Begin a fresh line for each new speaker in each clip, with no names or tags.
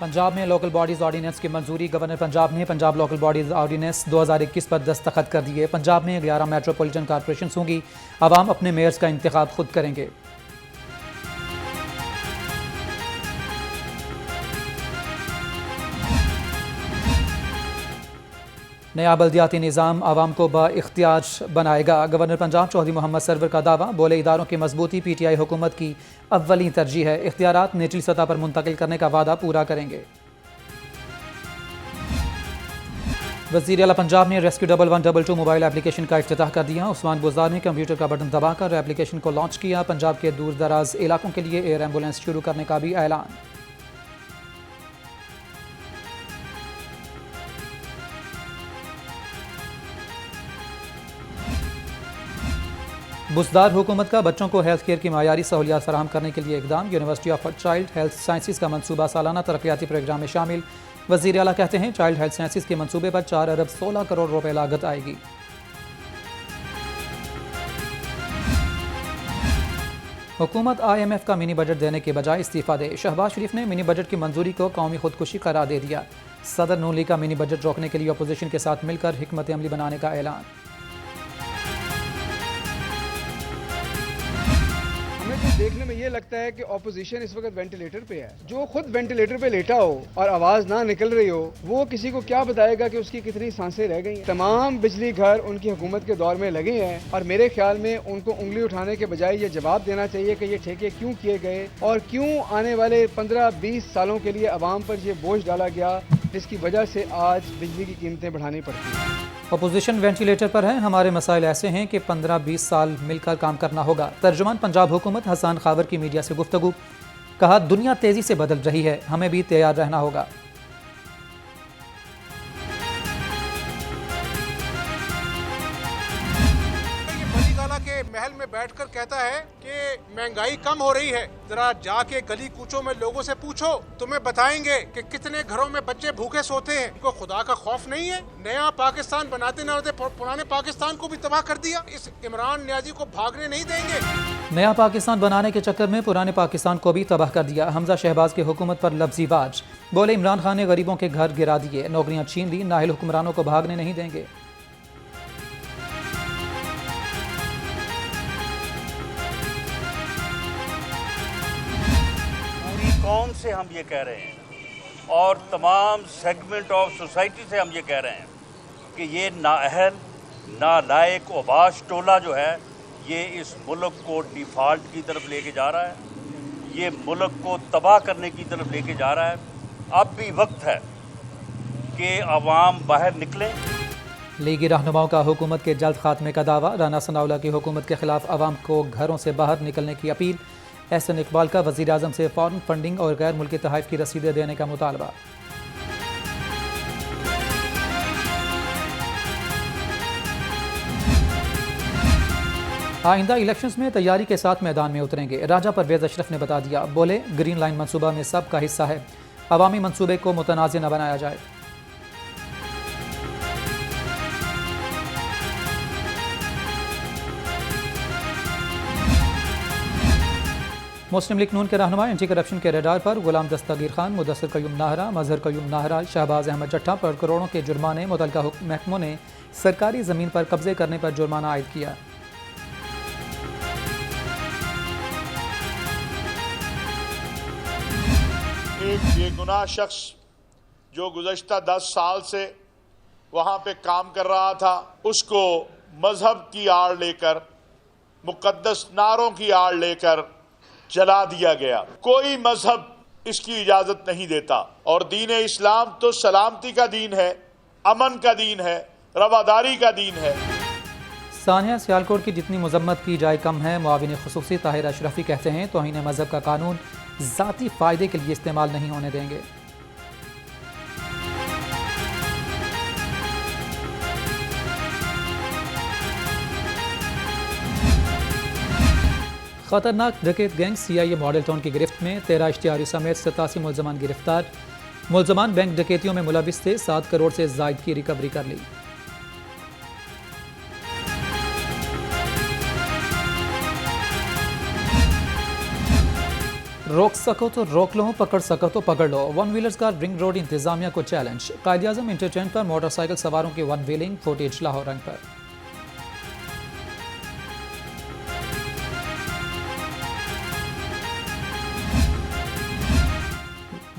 पंजाब में local bodies ordinance की मंजूरी। गवर्नर पंजाब ने पंजाब लोकल बॉडीज़ ऑर्डीनेंस 2021 पर दस्तखत कर दिए। पंजाब में 11 मेट्रोपॉलिटन कॉरपोरेशन होंगी। आवाम अपने मेयर्स का इंतखाब खुद करेंगे। नया बल्दियाती निज़ाम आवाम को बाइख्तियार बनाएगा। गवर्नर पंजाब चौधरी मोहम्मद सरवर का दावा। बोले इदारों की मजबूती PTI हुकूमत की अव्वली तरजीह है। इख्तियारात निचली सतह पर मुंतकिल करने का वादा पूरा करेंगे। वज़ीर आला पंजाब ने रेस्क्यू 1122 मोबाइल एप्लीकेशन का इफ्तिताह कर दिया। उस्मान बुज़दार ने कंप्यूटर का बटन दबाकर एप्लीकेशन को लॉन्च किया। पंजाब के दूर दराज इलाकों के लिए एयर एम्बुलेंस शुरू करने का भी ऐलान। बुज़दार हुकूमत का बच्चों को हेल्थ केयर की मायारी सहूलियात फराहम करने के लिए इकदाम। University of child health sciences का मनसूबा सालाना तरक्याती प्रोग्राम में शामिल। वज़ीर आला कहते हैं चाइल्ड हेल्थ साइंसिस के मनसूबे पर 4 अरब 16 करोड़ रुपए लागत आएगी। हुकूमत IMF का मिनी बजट देने के बजाय इस्तीफा दे। शहबाज शरीफ ने मिनी बजट की मंजूरी को कौमी खुदकुशी करार दे दिया। सदर नून लीग का मिनी बजट रोकने के लिए अपोजिशन के साथ मिलकर हिकमत अमली बनाने का ऐलान।
देखने में ये लगता है कि ऑपोजिशन इस वक्त वेंटिलेटर पे है। जो खुद वेंटिलेटर पे लेटा हो और आवाज ना निकल रही हो, वो किसी को क्या बताएगा कि उसकी कितनी सांसें रह गई हैं। तमाम बिजली घर उनकी हुकूमत के दौर में लगे हैं और मेरे ख्याल में उनको उंगली उठाने के बजाय ये जवाब देना चाहिए कि ये ठेके क्यों किए गए और क्यों आने वाले 15-20 सालों के लिए अवाम पर यह बोझ डाला गया, जिसकी वजह से आज बिजली की कीमतें बढ़ानी पड़ती हैं।
अपोजिशन वेंटिलेटर पर है। हमारे मसाइल ऐसे हैं कि 15-20 साल मिलकर काम करना होगा। तर्जुमान पंजाब हुकूमत हसन खावर की मीडिया से गुफ्तगू। कहा दुनिया तेजी से बदल रही है, हमें भी तैयार रहना होगा।
के महल में बैठकर कहता है कि महंगाई कम हो रही है। जरा जाके गली कूचों में लोगों से पूछो, तुम्हें बताएंगे कि कितने घरों में बच्चे भूखे सोते हैं। इनको खुदा का खौफ नहीं है। नया पाकिस्तान बनाते न होते पुराने पाकिस्तान को भी तबाह कर दिया। इस इमरान नियाजी को भागने नहीं देंगे।
नया पाकिस्तान बनाने के चक्कर में पुराने पाकिस्तान को भी तबाह कर दिया। हमजा शहबाज की हुकूमत पर लफ्जी वाज। बोले इमरान खान ने गरीबों के घर गिरा दिए, नौकरियां छीन ली, नाहिल हुक्मरानों को भागने नहीं देंगे।
कौन से हम ये कह रहे हैं और तमाम सेगमेंट ऑफ सोसाइटी से हम ये कह रहे हैं कि ये नाअहल नालायक ओबाश टोला जो है ये इस मुल्क को डिफ़ॉल्ट की तरफ लेके जा रहा है, ये मुल्क को तबाह करने की तरफ लेके जा रहा है। अब भी वक्त है कि अवाम बाहर निकलें।
लीगी रहनुमाओं का हुकूमत के जल्द खात्मे का दावा। राना सनाउल्लाह की हुकूमत के खिलाफ अवाम को घरों से बाहर निकलने की अपील। एहसन इकबाल का वज़ीर आज़म से फॉरेन फंडिंग और गैर मुल्की तहफ़ की रसीदें देने का मुतालबा। आइंदा इलेक्शंस में तैयारी के साथ मैदान में उतरेंगे। राजा परवेज अशरफ ने बता दिया। बोले ग्रीन लाइन मनसूबा में सबका हिस्सा है, अवामी मनसूबे को मुतनाज़ न बनाया जाए। मुस्लिम लीग नून के रहनुमा एंटी करप्शन के रडार पर गुलाम दस्तगीर खान, मुदस्सिर कयूम नाहरा, मजहर कयूम नाहरा, शहबाज अहमद चट्टा पर करोड़ों के जुर्माने। मुतल्लिका महकमों ने सरकारी ज़मीन पर कब्जे करने पर जुर्माना आयद किया।
एक बेगुनाह शख्स जो गुज़श्ता 10 साल से वहाँ पे काम कर रहा था, उसको मजहब की आड़ लेकर, मुक़द्दस नारों की आड़ लेकर जला दिया गया। कोई मजहब इसकी इजाजत नहीं देता और दीन इस्लाम तो सलामती का दीन है, अमन का दीन है, रवादारी का दीन है।
सानिया सियालकोट की जितनी मजम्मत की जाए कम है। मुआविन खुसूसी ताहिर अशरफी कहते हैं तौहीन मजहब का कानून ज़ाती फ़ायदे के लिए इस्तेमाल नहीं होने देंगे। खतरनाक डकैत गैंग CIA मॉडल टाउन की गिरफ्त में। 13 इश्तिहारी समेत 87 मुलजमान गिरफ्तार। मुलजमान बैंक डकैतियों में मुलविस थे। 7 करोड़ से ज़ायद की रिकवरी कर ली। रोक सको तो रोक लो, पकड़ सको तो पकड़ लो। वन व्हीलर्स का रिंग रोड इंतजामिया को चैलेंज। कायद-ए-आज़म इंटरचेंज पर मोटरसाइकिल सवारों की वन व्हीलिंग फुटेज लाहौर रंग पर।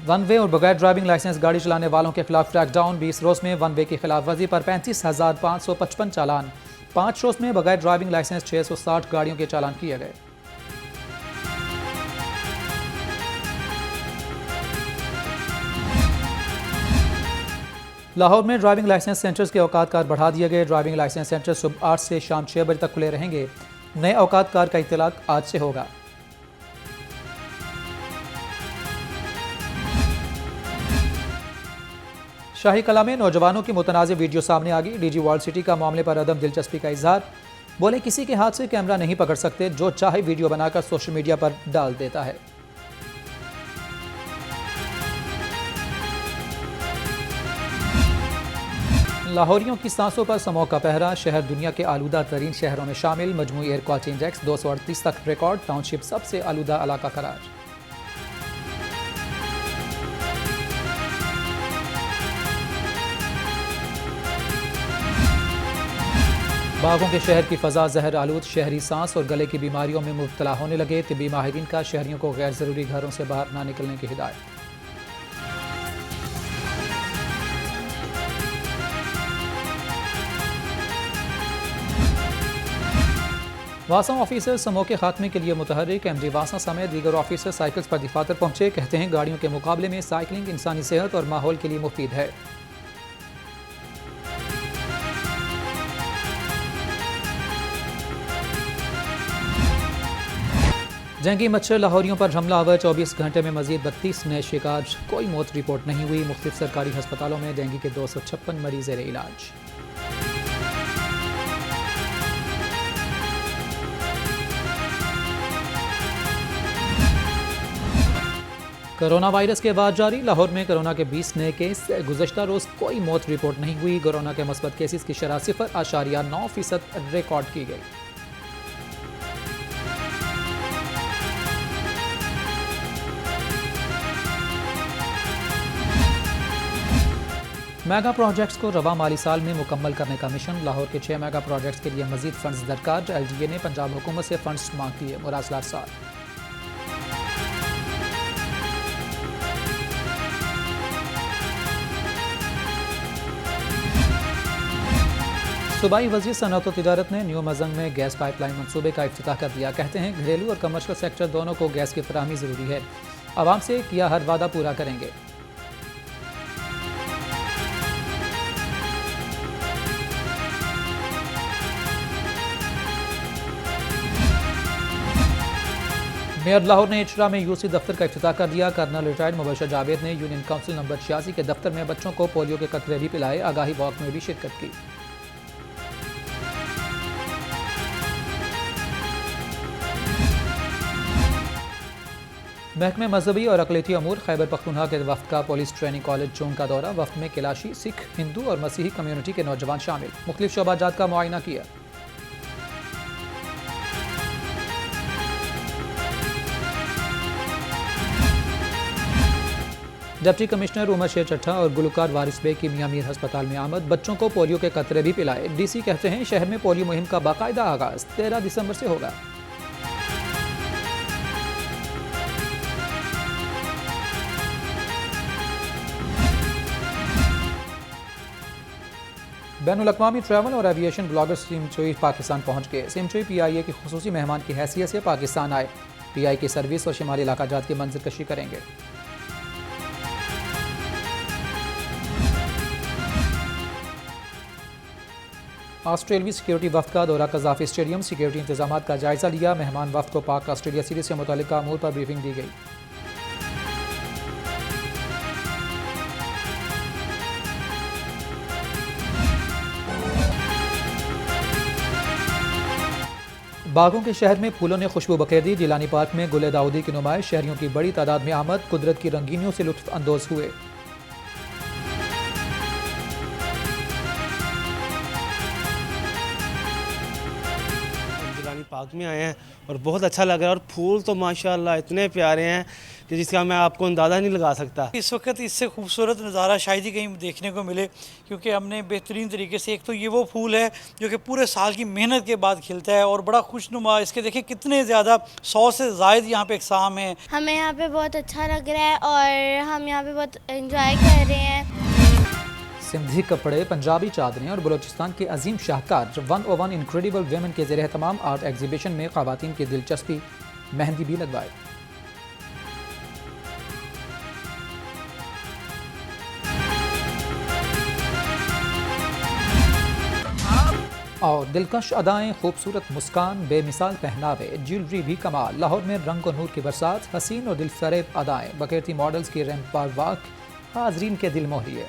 वन वे और बगैर ड्राइविंग लाइसेंस गाड़ी चलाने वालों के खिलाफ क्रैकडाउन। 20 रोज में वन वे की खिलाफ वर्जी पर 35,555 चालान। 5 रोज में बगैर ड्राइविंग लाइसेंस 660 गाड़ियों के चालान किए गए। लाहौर में ड्राइविंग लाइसेंस सेंटर्स के औकात कार बढ़ा दिए गए। ड्राइविंग लाइसेंस सेंटर सुबह 8 से शाम 6 बजे तक खुले रहेंगे। नए औकात कार का इत्तलाक आज से होगा। शाही कला में नौजवानों की मुतनाज़ वीडियो सामने आ गई। डीजी वर्ल्ड सिटी का मामले पर अदम दिलचस्पी का इजहार। बोले किसी के हाथ से कैमरा नहीं पकड़ सकते, जो चाहे वीडियो बनाकर सोशल मीडिया पर डाल देता है। लाहौरियों की सांसों पर समोग का पहरा। शहर दुनिया के आलूदा तरीन शहरों में शामिल। मजमूई एयर क्वालिटी इंडेक्स 238 तक रिकॉर्ड। टाउनशिप सबसे आलूदा इलाका करार। बागों के शहर की फ़ज़ा जहर आलूद। शहरी सांस और गले की बीमारियों में मुब्तला होने लगे। तिब्बी माहिरीन का शहरियों को गैर ज़रूरी घरों से बाहर ना निकलने की हिदायत। वासा ऑफिसर समूह के खात्मे के लिए मुतहर्रिक। एमडी वासा समेत दीगर ऑफिसर साइकिल्स पर दफातर पहुंचे। कहते हैं गाड़ियों के मुकाबले में साइकिलिंग इंसानी सेहत और माहौल के लिए मुफीद है। जंगी मच्छर लाहौरियों पर हमला आवर। 24 घंटे में मजीद 32 नए शिकार। कोई मौत रिपोर्ट नहीं हुई। मुख्तलिफ सरकारी अस्पतालों में डेंगू के 256 मरीज ज़ेर इलाज। कोरोना वायरस के बाद जारी। लाहौर में कोरोना के 20 नए केस। गुज़श्ता रोज़ कोई मौत रिपोर्ट नहीं हुई। कोरोना के मस्बत केसेस की शरह 0.9% रिकॉर्ड की गई। मेगा प्रोजेक्ट्स को रवा माली साल में मुकम्मल करने का मिशन। लाहौर के 6 मेगा प्रोजेक्ट्स के लिए मजीद फंड्स दरकार। LDA ने पंजाब हुकूमत से फंड्स मांग लिए। मुरासला साल सूबाई वज़ीर सनअत और तिजारत ने न्यू मजंग में गैस पाइपलाइन मंसूबे का इफ्तिताह कर दिया। कहते हैं घरेलू और कमर्शियल सेक्टर दोनों को गैस की फराहमी ज़रूरी है। आवाम से किया हर वादा पूरा करेंगे। मेयर लाहौर ने इचरा में UC दफ्तर का इफ्तिताह कर दिया। कर्नल रिटायर्ड मुबशर जावेद ने यूनियन काउंसिल नंबर 86 के दफ्तर में बच्चों को पोलियो के कतरे भी पिलाए। आगाही वॉक में भी शिरकत की। महकमे मजहबी और अक़लियती अमूर खैबर पख्तूनख्वा के वफ्द का पुलिस ट्रेनिंग कॉलेज चून का दौरा। वफ्द में किलाशी, सिख, हिंदू और मसीही कम्युनिटी के नौजवान शामिल। मुख्तलिफ शोबाजात का मुआयना किया। डिप्टी कमिश्नर उमर शेर चट्ठा और गुलकार वारिस बेग की मियां मीर हस्पताल में आमद। बच्चों को पोलियो के कतरे भी पिलाए। DC कहते हैं शहर में पोलियो मुहिम का बाकायदा आगाज 13 दिसंबर से होगा। बैनुल-अक़वामी ट्रैवल और एविएशन ब्लॉगर सिमचोई पाकिस्तान पहुंच गए। सिमचोई PIA की खुसूसी मेहमान की हैसियत से पाकिस्तान आए। PI की सर्विस और शिमाली इलाका जात की मंजर कशी करेंगे। ऑस्ट्रेलियावी सिक्योरिटी वफ्द का दौरा कज़ाफ़ी स्टेडियम। सिक्योरिटी इंतजाम का जायजा लिया। मेहमान वफ्द को पाक ऑस्ट्रेलिया सीरीज से मुताल्लिक़ अमूर पर ब्रीफिंग दी गई। बागों के शहर में फूलों ने खुशबू बखेर दी। जिलानी पार्क में गुले दाऊदी की नुमाइश। शहरियों की बड़ी तादाद में आमद। कुदरत की रंगीनियों से लुत्फ अंदोज हुए।
जिलानी पार्क में आए हैं और बहुत अच्छा लग रहा है। और फूल तो माशाल्लाह इतने प्यारे हैं कि जिसका मैं आपको अंदाज़ा नहीं लगा सकता।
इस वक्त इससे खूबसूरत नज़ारा शायद ही कहीं देखने को मिले, क्योंकि हमने बेहतरीन तरीके से, एक तो ये वो फूल है जो कि पूरे साल की मेहनत के बाद खिलता है और बड़ा खुशनुमा, इसके देखिए कितने ज़्यादा 100 से ज़ायद यहाँ पे अक़साम हैं।
हमें यहाँ पे बहुत अच्छा लग रहा है और हम यहाँ पे बहुत एंजॉय कर रहे हैं।
सिंधी कपड़े, पंजाबी चादरें और बलोचिस्तान के अजीम शाहकार 101 इनक्रेडिबल वेमेन के ज़ेर तमाम आर्ट एग्जीबिशन में ख़वातीन की दिलचस्पी मेहंदी भी लगवाए। और दिलकश अदाएं, खूबसूरत मुस्कान, बेमिसाल पहनावे, ज्वेलरी भी कमाल। लाहौर में रंग और नूर की बरसात, हसीन और दिलफरेब अदाएं, बकैती मॉडल्स की रैंप पर वॉक हाजरीन के दिल मोह लिए।